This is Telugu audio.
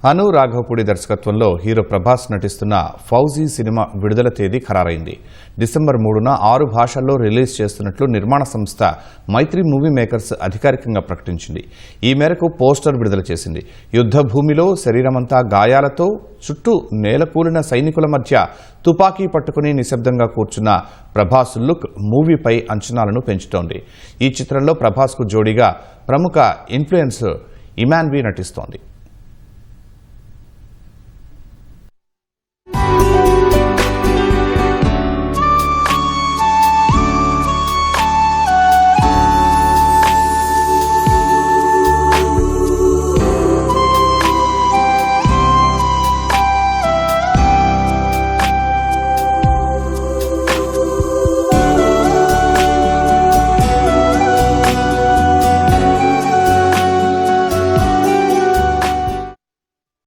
అను రాఘవపూడి దర్శకత్వంలో హీరో ప్రభాస్ నటిస్తున్న ఫౌజీ సినిమా విడుదల తేదీ ఖరారైంది. డిసెంబర్ 3న 6 భాషల్లో రిలీజ్ చేస్తున్నట్లు నిర్మాణ సంస్థ మైత్రి మూవీ మేకర్స్ అధికారికంగా ప్రకటించింది. ఈ మేరకు పోస్టర్ విడుదల చేసింది. యుద్ధ భూమిలో శరీరమంతా గాయాలతో చుట్టూ నేలకూలిన సైనికుల మధ్య తుపాకీ పట్టుకుని నిశ్శబ్దంగా కూర్చున్న ప్రభాస్ లుక్ మూవీపై అంచనాలను పెంచుతోంది. ఈ చిత్రంలో ప్రభాస్కు జోడీగా ప్రముఖ ఇన్ఫ్లుయెన్సర్ ఇమాన్వి నటిస్తోంది.